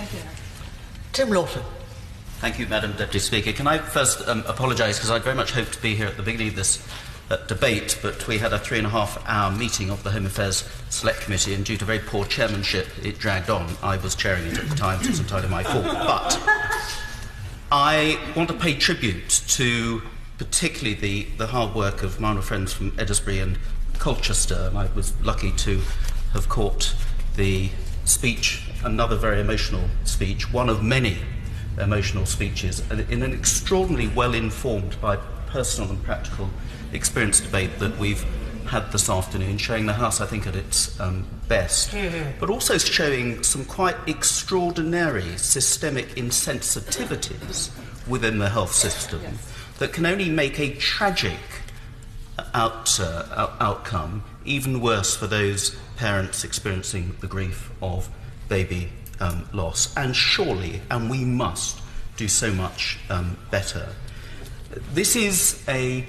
Thank you. Tim Loughton. Thank you, Madam Deputy Speaker. Can I first apologise, because I very much hoped to be here at the beginning of this debate, but we had a 3.5-hour meeting of the Home Affairs Select Committee, and due to very poor chairmanship, it dragged on. I was chairing it at the time, so it was entirely my fault. But I want to pay tribute to particularly the hard work of my friends from Eddisbury and Colchester, and I was lucky to have caught the speech, another very emotional speech, one of many emotional speeches, in an extraordinarily well-informed by personal and practical experience debate that we've had this afternoon, showing the House, I think, at its best, but also showing some quite extraordinary systemic insensitivities within the health system that can only make a tragic outcome even worse for those parents experiencing the grief of baby loss. And surely, and we must, do so much better. This is a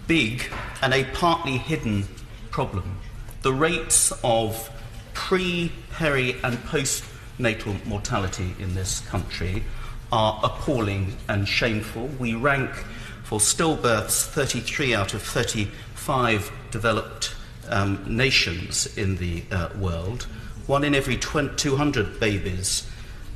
big and a partly hidden problem. The rates of pre, peri and post-natal mortality in this country are appalling and shameful. We rank for stillbirths 33 out of 35 developed nations in the world. 1 in every 200 babies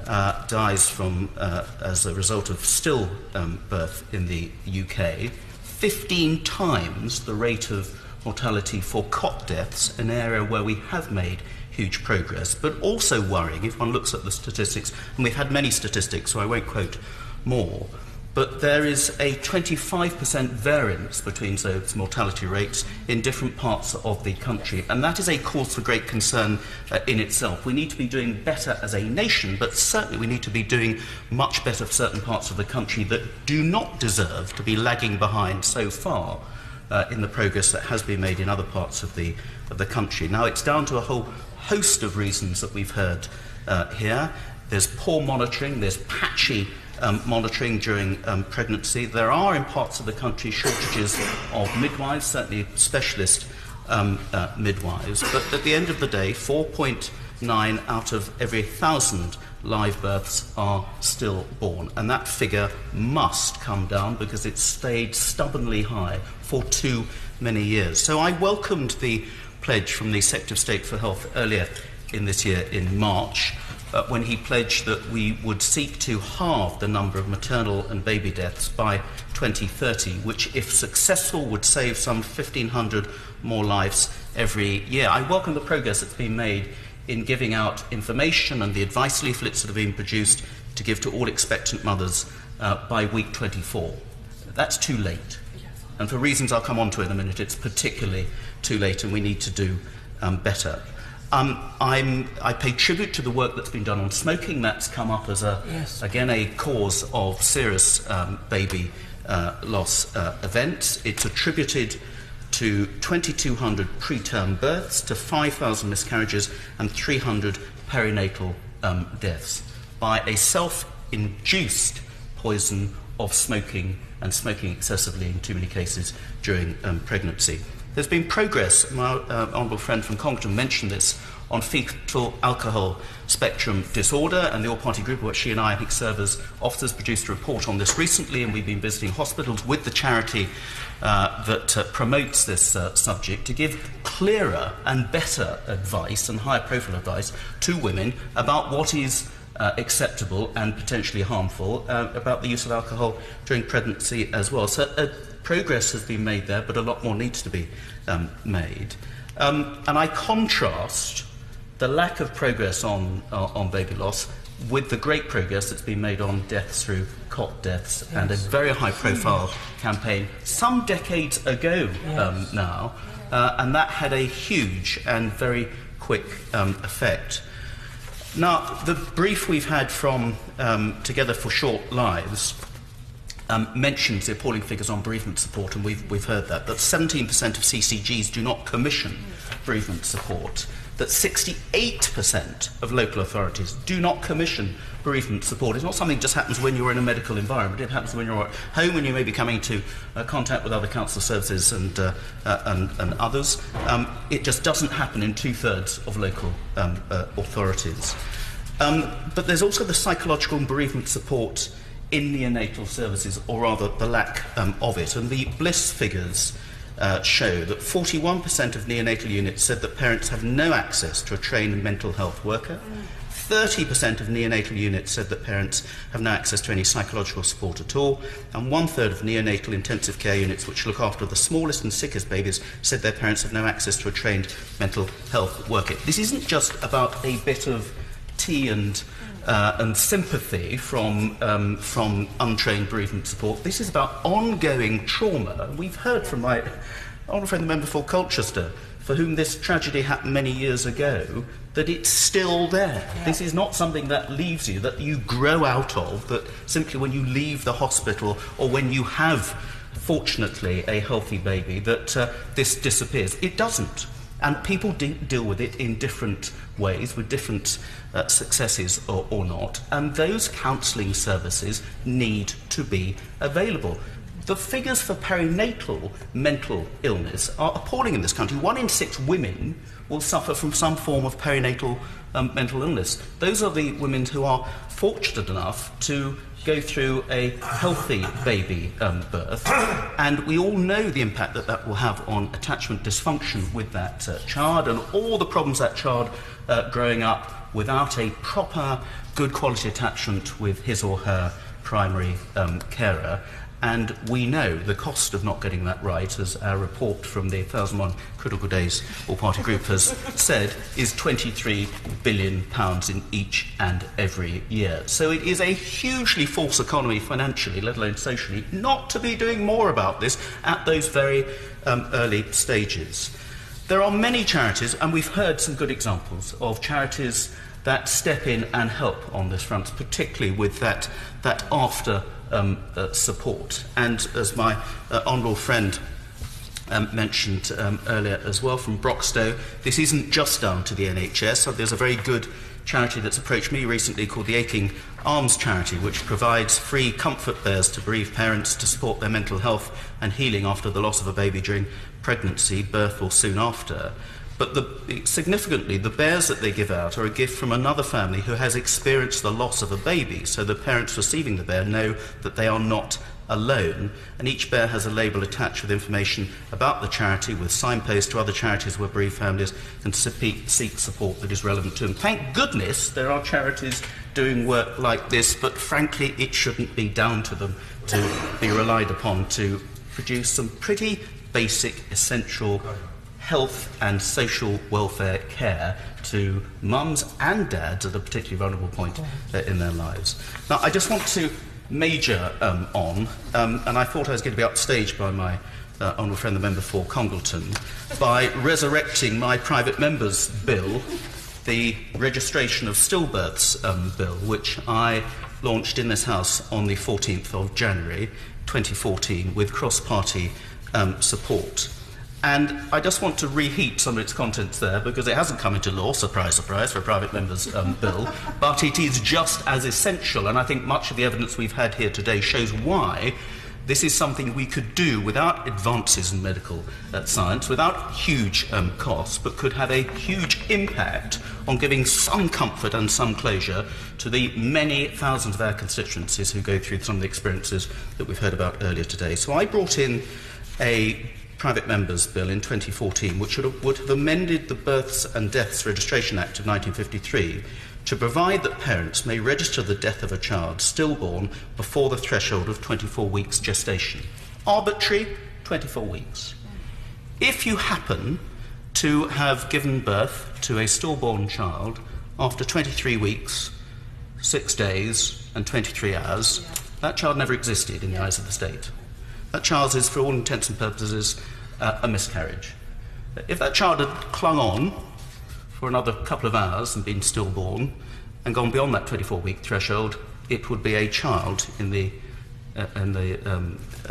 dies from as a result of stillbirth in the UK. 15 times the rate of mortality for cot deaths, an area where we have made huge progress, but also worrying if one looks at the statistics, and we've had many statistics, so I won't quote more, but there is a 25% variance between those mortality rates in different parts of the country, and that is a cause for great concern in itself. We need to be doing better as a nation, but certainly we need to be doing much better for certain parts of the country that do not deserve to be lagging behind so far in the progress that has been made in other parts of the country. Now, it's down to a whole host of reasons that we've heard here. There's poor monitoring, there's patchy monitoring during pregnancy. There are in parts of the country shortages of midwives, certainly specialist midwives, but at the end of the day 4.9 out of every 1,000 live births are stillborn, and that figure must come down because it's stayed stubbornly high for too many years. So I welcomed the pledge from the Secretary of State for Health earlier in this year in March, when he pledged that we would seek to halve the number of maternal and baby deaths by 2030, which, if successful, would save some 1,500 more lives every year. I welcome the progress that's been made in giving out information and the advice leaflets that have been produced to give to all expectant mothers by week 24. That's too late. And for reasons I'll come on to in a minute, it's particularly too late, and we need to do better. I pay tribute to the work that's been done on smoking. That's come up as again a cause of serious baby loss events. It's attributed to 2,200 preterm births, to 5,000 miscarriages and 300 perinatal deaths by a self-induced poison of smoking, and smoking excessively in too many cases during pregnancy. There's been progress. My honourable friend from Congleton mentioned this on fetal alcohol spectrum disorder, and the all-party group, which she and I think serve as officers, produced a report on this recently, and we've been visiting hospitals with the charity that promotes this subject to give clearer and better advice and higher profile advice to women about what is acceptable and potentially harmful about the use of alcohol during pregnancy as well. So progress has been made there, but a lot more needs to be made. And I contrast the lack of progress on baby loss with the great progress that's been made on deaths through cot deaths, and a very high-profile campaign some decades ago now, and that had a huge and very quick effect. Now, the brief we've had from Together for Short Lives mentions the appalling figures on bereavement support, and we've heard that 17% of CCGs do not commission bereavement support, that 68% of local authorities do not commission bereavement support. It's not something that just happens when you're in a medical environment. It happens when you're at home, when you may be coming to contact with other council services and others. It just doesn't happen in 2/3 of local authorities. But there's also the psychological and bereavement support in neonatal services, or rather the lack of it. And the Bliss figures show that 41% of neonatal units said that parents have no access to a trained mental health worker. 30% of neonatal units said that parents have no access to any psychological support at all, and 1/3 of neonatal intensive care units, which look after the smallest and sickest babies, said their parents have no access to a trained mental health worker. This isn't just about a bit of tea and sympathy from untrained bereavement support. This is about ongoing trauma. We've heard from my old friend, the member for Colchester, for whom this tragedy happened many years ago, that it's still there. Yeah. This is not something that leaves you, that you grow out of, that simply when you leave the hospital or when you have, fortunately, a healthy baby, that this disappears. It doesn't. And people deal with it in different ways, with different successes or not. And those counselling services need to be available. The figures for perinatal mental illness are appalling in this country. 1 in 6 women will suffer from some form of perinatal mental illness. Those are the women who are fortunate enough to go through a healthy baby birth, and we all know the impact that that will have on attachment dysfunction with that child, and all the problems that child growing up without a proper, good quality attachment with his or her primary carer. And we know the cost of not getting that right, as our report from the 1001 Critical Days All-Party Group has said, is £23 billion in each and every year. So it is a hugely false economy financially, let alone socially, not to be doing more about this at those very early stages. There are many charities, and we've heard some good examples of charities that step in and help on this front, particularly with that after support. And as my honourable friend mentioned earlier as well from Broxtowe, this isn't just down to the NHS. So there's a very good charity that's approached me recently called the Aching Arms Charity, which provides free comfort bears to bereaved parents to support their mental health and healing after the loss of a baby during pregnancy, birth or soon after. But significantly, the bears that they give out are a gift from another family who has experienced the loss of a baby, so the parents receiving the bear know that they are not alone, and each bear has a label attached with information about the charity, with signposts to other charities where bereaved families can seek support that is relevant to them. Thank goodness there are charities doing work like this, but frankly it shouldn't be down to them to be relied upon to produce some pretty basic, essential health and social welfare care to mums and dads at a particularly vulnerable point in their lives. Now, I just want to major on, and I thought I was going to be upstaged by my honourable friend, the member for Congleton, by resurrecting my private member's bill, the registration of stillbirths bill, which I launched in this House on the 14th of January 2014 with cross-party support. And I just want to reheat some of its contents there, because it hasn't come into law, surprise, surprise, for a private member's bill, but it is just as essential, and I think much of the evidence we've had here today shows why this is something we could do without advances in medical science, without huge costs, but could have a huge impact on giving some comfort and some closure to the many thousands of our constituencies who go through some of the experiences that we've heard about earlier today. So I brought in a private members bill in 2014, which would have amended the Births and Deaths Registration Act of 1953 to provide that parents may register the death of a child stillborn before the threshold of 24 weeks gestation. Arbitrary, 24 weeks. If you happen to have given birth to a stillborn child after 23 weeks, 6 days and 23 hours, that child never existed in the eyes of the state. That child is, for all intents and purposes, a miscarriage. If that child had clung on for another couple of hours and been stillborn and gone beyond that 24-week threshold, it would be a child in the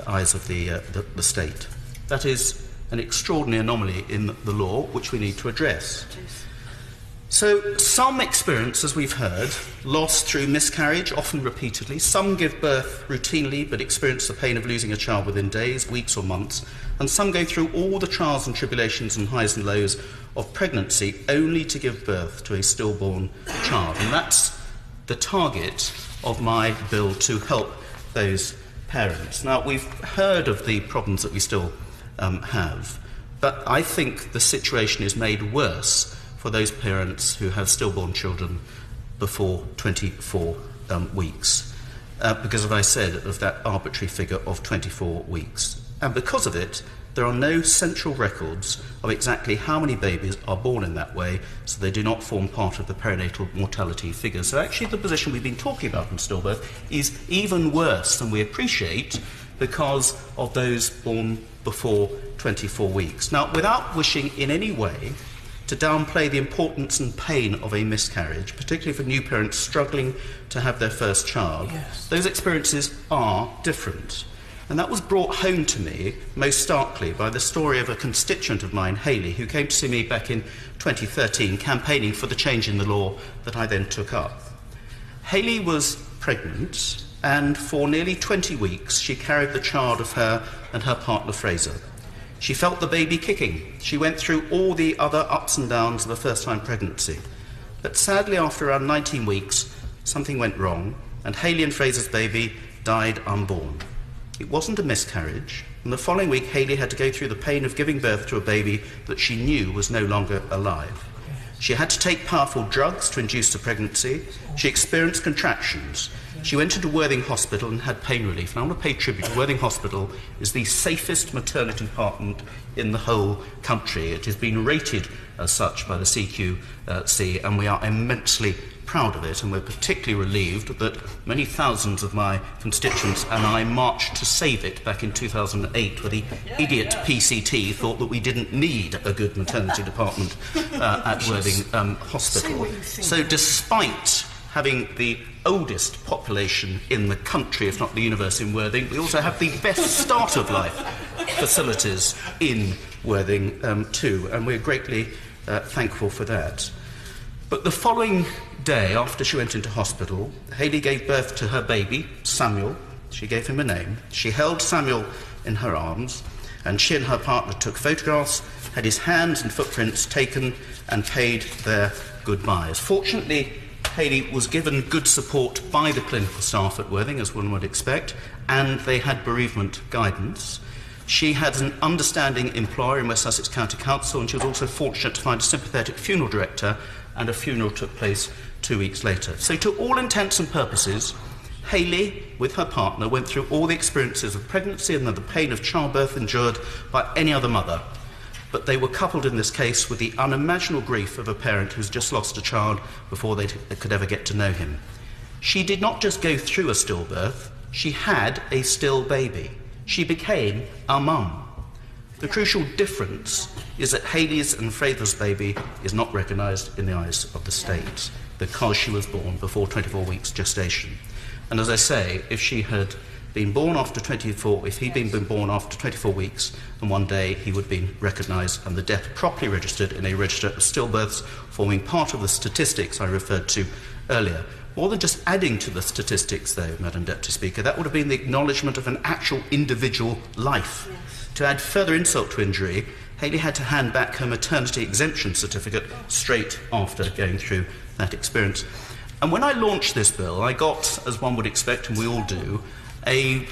eyes of the state. That is an extraordinary anomaly in the law which we need to address. So some experience, as we've heard, loss through miscarriage, often repeatedly. Some give birth routinely but experience the pain of losing a child within days, weeks or months. And some go through all the trials and tribulations and highs and lows of pregnancy only to give birth to a stillborn child. And that's the target of my bill, to help those parents. Now, we've heard of the problems that we still have, but I think the situation is made worse for those parents who have stillborn children before 24 weeks, because, as I said, of that arbitrary figure of 24 weeks. And because of it, there are no central records of exactly how many babies are born in that way, so they do not form part of the perinatal mortality figure. So actually the position we've been talking about in stillbirth is even worse than we appreciate, because of those born before 24 weeks. Now, without wishing in any way to downplay the importance and pain of a miscarriage, particularly for new parents struggling to have their first child, those experiences are different. And that was brought home to me most starkly by the story of a constituent of mine, Hayley, who came to see me back in 2013 campaigning for the change in the law that I then took up. Hayley was pregnant, and for nearly 20 weeks she carried the child of her and her partner Fraser. She felt the baby kicking. She went through all the other ups and downs of a first-time pregnancy. But sadly, after around 19 weeks, something went wrong, and Hayley and Fraser's baby died unborn. It wasn't a miscarriage, and the following week Hayley had to go through the pain of giving birth to a baby that she knew was no longer alive. She had to take powerful drugs to induce the pregnancy. She experienced contractions. She went into Worthing Hospital and had pain relief. And I want to pay tribute to Worthing Hospital. Is the safest maternity department in the whole country. It has been rated as such by the CQC, and we are immensely proud of it, and we're particularly relieved that many thousands of my constituents and I marched to save it back in 2008, where the idiot PCT thought that we didn't need a good maternity department at Worthing Hospital. So despite having the oldest population in the country, if not the universe, in Worthing, we also have the best start of life facilities in Worthing too, and we're greatly thankful for that. But the following day, after she went into hospital, Hayley gave birth to her baby, Samuel. She gave him a name. She held Samuel in her arms, and she and her partner took photographs, had his hands and footprints taken, and paid their goodbyes. Fortunately, Hayley was given good support by the clinical staff at Worthing, as one would expect, and they had bereavement guidance. She had an understanding employer in West Sussex County Council, and she was also fortunate to find a sympathetic funeral director, and a funeral took place 2 weeks later. So to all intents and purposes, Hayley, with her partner, went through all the experiences of pregnancy and the pain of childbirth endured by any other mother. But they were coupled in this case with the unimaginable grief of a parent who's just lost a child before they could ever get to know him. She did not just go through a stillbirth, she had a still baby. She became a mum. The crucial difference is that Hayley's and Fraser's baby is not recognised in the eyes of the state because she was born before 24 weeks gestation. And as I say, if she had been born after 24, if he'd been born after 24 weeks, and one day he would have been recognised and the death properly registered in a register of stillbirths, forming part of the statistics I referred to earlier. More than just adding to the statistics, though, Madam Deputy Speaker, that would have been the acknowledgement of an actual individual life. To add further insult to injury, Hayley had to hand back her maternity exemption certificate straight after going through that experience. And when I launched this bill, I got, as one would expect, and we all do, a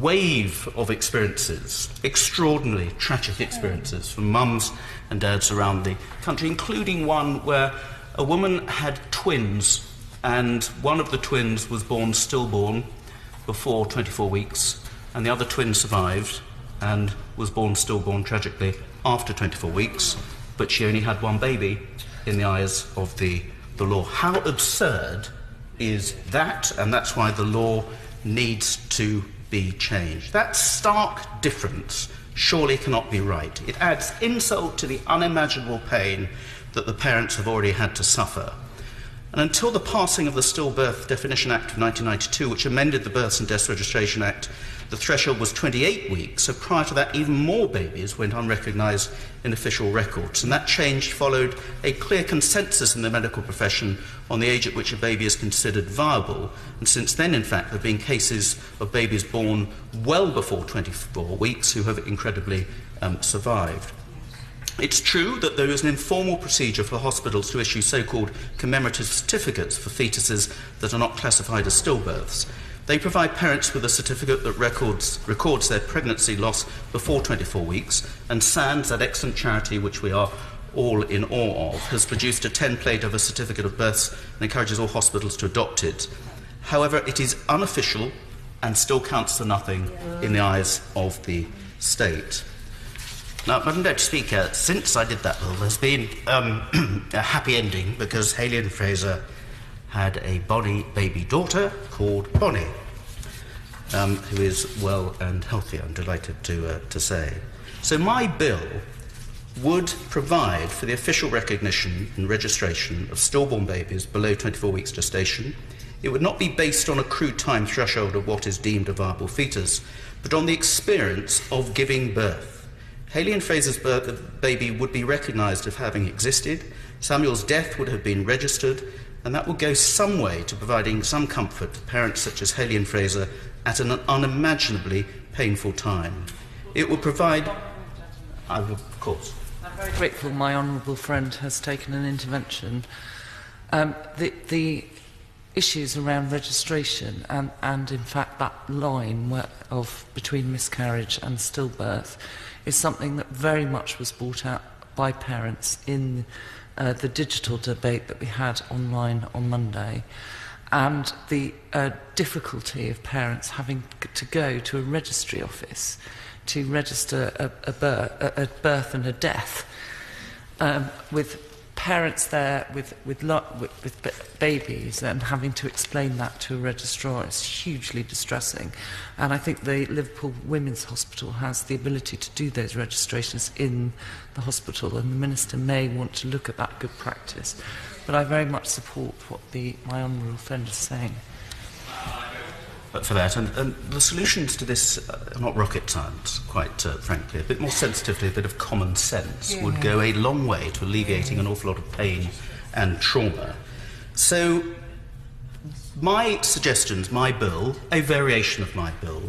wave of experiences, extraordinarily tragic experiences from mums and dads around the country, including one where a woman had twins, and one of the twins was born stillborn before 24 weeks, and the other twin survived and was born stillborn tragically after 24 weeks, but she only had one baby in the eyes of the law. How absurd is that? And that's why the law needs to be changed. That stark difference surely cannot be right. It adds insult to the unimaginable pain that the parents have already had to suffer. And until the passing of the Stillbirth Definition Act of 1992, which amended the Births and Deaths Registration Act, the threshold was 28 weeks, so prior to that even more babies went unrecognised in official records. And that change followed a clear consensus in the medical profession on the age at which a baby is considered viable. And since then, in fact, there have been cases of babies born well before 24 weeks who have incredibly survived. It's true that there is an informal procedure for hospitals to issue so-called commemorative certificates for fetuses that are not classified as stillbirths. They provide parents with a certificate that records their pregnancy loss before 24 weeks, and SANS, that excellent charity which we are all in awe of, has produced a 10-plate of a certificate of births and encourages all hospitals to adopt it. However, it is unofficial and still counts for nothing in the eyes of the state. Now, Madam Deputy Speaker, since I did that bill, there's been a happy ending because Hayley and Fraser had a Bonnie baby daughter called Bonnie, who is well and healthy, I'm delighted to say. So my bill would provide for the official recognition and registration of stillborn babies below 24 weeks gestation. It would not be based on a crude time threshold of what is deemed a viable fetus, but on the experience of giving birth. Hayley and Fraser's baby would be recognised as having existed, Samuel's death would have been registered, and that would go some way to providing some comfort to parents such as Hayley and Fraser at an unimaginably painful time. It would provide... of course. I'm very grateful my honourable friend has taken an intervention. The issues around registration and in fact that line between miscarriage and stillbirth is something that very much was brought out by parents in the digital debate that we had online on Monday, and the difficulty of parents having to go to a registry office to register a birth and a death, with parents there with babies and having to explain that to a registrar is hugely distressing. And I think the Liverpool Women's Hospital has the ability to do those registrations in the hospital, and the Minister may want to look at that good practice. But I very much support what my honourable friend is saying. For that, and the solutions to this are not rocket science, quite frankly. A bit more sensitivity, a bit of common sense would go a long way to alleviating an awful lot of pain and trauma. So my suggestions, my bill, a variation of my bill,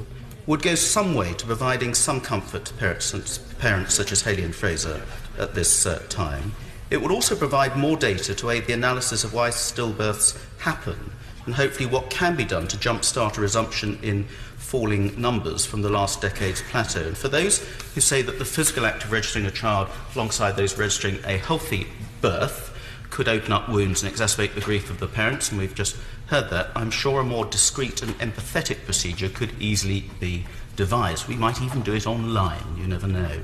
would go some way to providing some comfort to parents such as Hayley and Fraser at this time. It would also provide more data to aid the analysis of why stillbirths happen, and hopefully what can be done to jumpstart a resumption in falling numbers from the last decade's plateau. And for those who say that the physical act of registering a child alongside those registering a healthy birth could open up wounds and exacerbate the grief of the parents, and we've just heard that, I'm sure a more discreet and empathetic procedure could easily be devised. We might even do it online, you never know.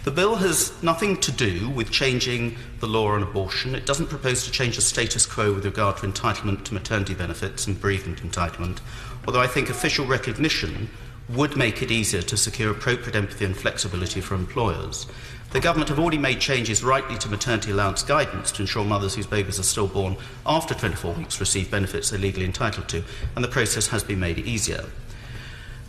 The bill has nothing to do with changing the law on abortion. It doesn't propose to change the status quo with regard to entitlement to maternity benefits and bereavement entitlement, although I think official recognition would make it easier to secure appropriate empathy and flexibility for employers. The government have already made changes rightly to maternity allowance guidance to ensure mothers whose babies are stillborn after 24 weeks receive benefits they're legally entitled to, and the process has been made easier.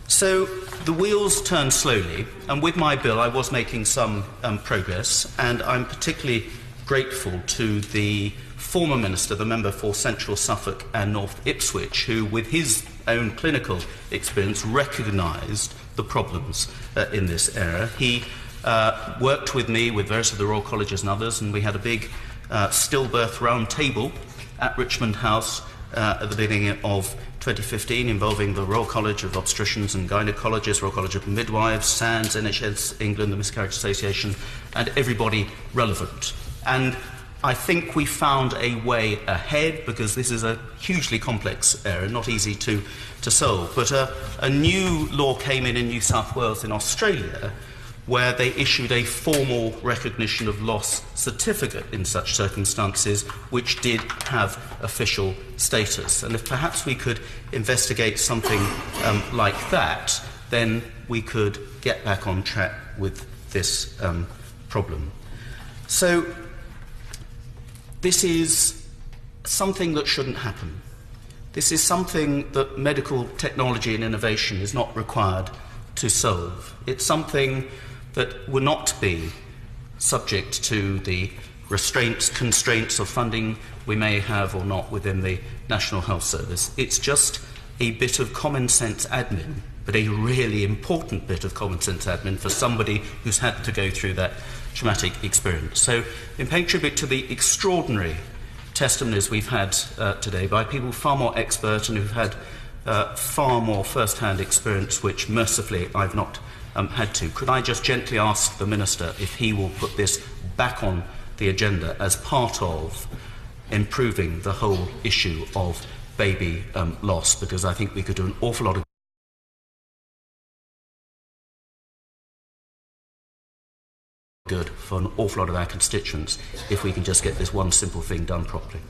So the wheels turn slowly, and with my bill I was making some progress, and I'm particularly grateful to the former minister, the member for Central Suffolk and North Ipswich, who with his own clinical experience recognised the problems in this area. He worked with me, with various of the Royal Colleges and others, and we had a big stillbirth round table at Richmond House at the beginning of 2015, involving the Royal College of Obstetricians and Gynecologists, Royal College of Midwives, SANS, NHS England, the Miscarriage Association, and everybody relevant. And I think we found a way ahead, because this is a hugely complex area, not easy to solve. But a new law came in New South Wales in Australia, where they issued a formal recognition of loss certificate in such circumstances, which did have official status. And if perhaps we could investigate something like that, then we could get back on track with this problem. So this is something that shouldn't happen. This is something that medical technology and innovation is not required to solve. It's something that will not be subject to the restraints, constraints of funding we may have or not within the National Health Service. It's just a bit of common sense admin, but a really important bit of common sense admin for somebody who's had to go through that traumatic experience. So, in paying tribute to the extraordinary testimonies we've had today by people far more expert and who've had far more first-hand experience, which mercifully I've not had to, could I just gently ask the Minister if he will put this back on the agenda as part of improving the whole issue of baby loss, because I think we could do an awful lot of good for an awful lot of our constituents if we can just get this one simple thing done properly.